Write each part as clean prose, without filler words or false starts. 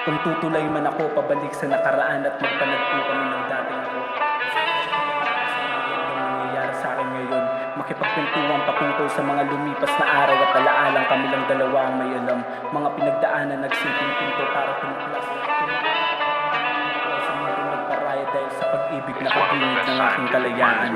Kung tutulay man ako pabalik sa nakaraan at magpanagpo kami ng dating ako. Ang nangyayari sa akin ngayon, makipagkwentuhan patungkol sa mga lumipas na araw at alaalang kami lang dalawa ang may alam. Mga pinagdaanan nagsilbing pinto para tumuklas sa mga nagparaya dahil sa pag-ibig na kabingit ng aking kalayaan.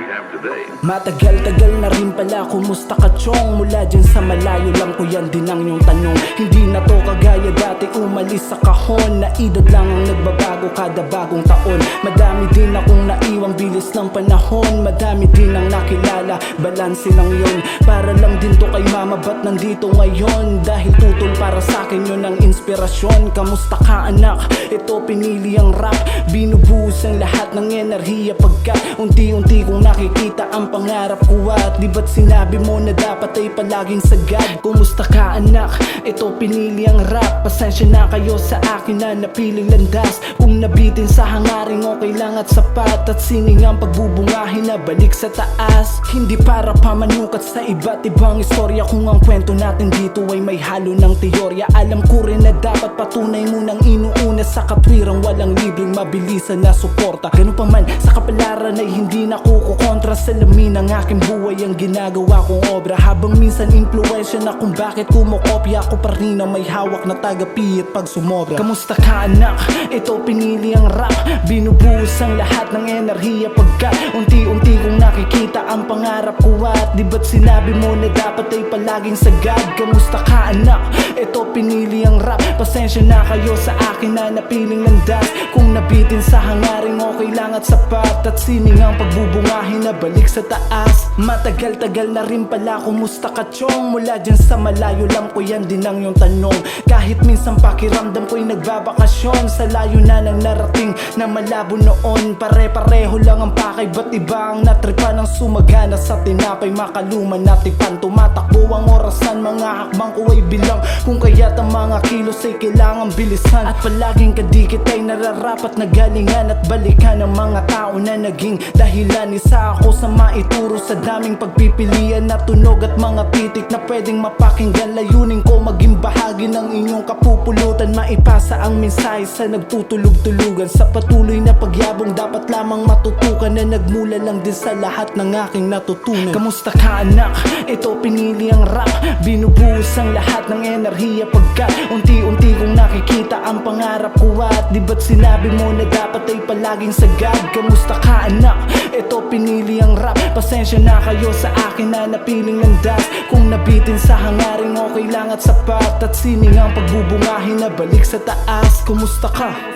Matagal-tagal na rin pala, kumusta ka chong? Mula dyan sa malayo lang ko yan din ang iyong tanong. Hindi na to kagaya dati umalis sa kahon. Na edad lang ang nagbabago kada bagong taon. Madami din akong naiwang bilis ng panahon. Madami din ang nakilala, balanse lang yun. Para lang din to kay mama, ba't nandito ngayon? Dahil tutol para sa akin yun ang inspirasyon. Kamusta ka anak? Ito pinili ang rap. Binubuhos ang lahat ng enerhiya pagka unti-unti kong nakikita ang pangarap ko. At di ba't sinabi mo na dapat ay palaging sagad? Kumusta ka anak? Ito pinili ang rap. Pasensya na kayo sa akin na napiling landas. Kung nabitin sa hangaring okay lang at sapat. At sining ang pagbubungahin na balik sa taas. Hindi para pamanukat sa iba't ibang istorya. Kung ang kwento natin dito ay may halo ng teorya. Alam ko rin na dapat patunay mo nang inuuna sa katwirang walang libreng mabilisan na suporta. Ganun pa man sa kapalaran ay hindi na kukontra. Salamin ng aking buhay ang ginagawa kong obra. Habang minsan influensya na kung bakit kumokopya. Ako pa rin ang may hawak na tagapihit pag sumobra. Kamusta ka anak? Ito pinili ang rap. Binubuhos ang lahat ng enerhiya pagka unti-unti kong nakikita ang pangarap ko. At di ba't sinabi mo na dapat ay palaging sagad? Kamusta ka anak? Ito pinili ang rap. Pasensya na kayo sa akin na napiling landas. Kung nabitin sa hangaring okay lang at sapat. At sining ang pagbubungahin na balik sa taas. Matagal-tagal na rin pala, kumusta ka chong? Mula dyan sa malayo lang ko yan din ang iyong tanong. Kahit minsan pakiramdam ko'y nagbabakasyon. Sa layo na nang narating na malabo noon. Pare-pareho lang ang pakay, ba't iba ang natripa ng sumagana sa tinapay makaluman natipan. Tumatakbo ang orasan, mga hakbang ko ay bilang. Kung kaya't ang mga kilos ay kailangang bilisan. At palaging kadikit ay nararapat na galingan at balikan ng mga tao na naging dahilan. Isa ako sa maituro sa daming pagpipilian na tunog at mga titik na pwedeng mapakinggan. Layunin ko maging bahagi ng inyong kapupulutan. Maipasa ang mensahe sa nagtutulog-tulugan. Sa patuloy na pagyabong dapat lamang matutukan. Na nagmula lang din sa lahat ng aking natutunan. Kamusta ka anak? Ito pinili ang rap. Binubuhos ang lahat ng enerhiya pagka unti-unti kong nakikita ang pangarap ko. At di ba't sinabi mo na dapat ay palaging sagad? Kamusta ka anak? Ito pinili ang rap. Pasensya na kayo sa akin na napiling landas. Kung nabitin sa hangaring okay lang at sapat. At sining ang pagbubungahin na balik sa taas. Kumusta ka?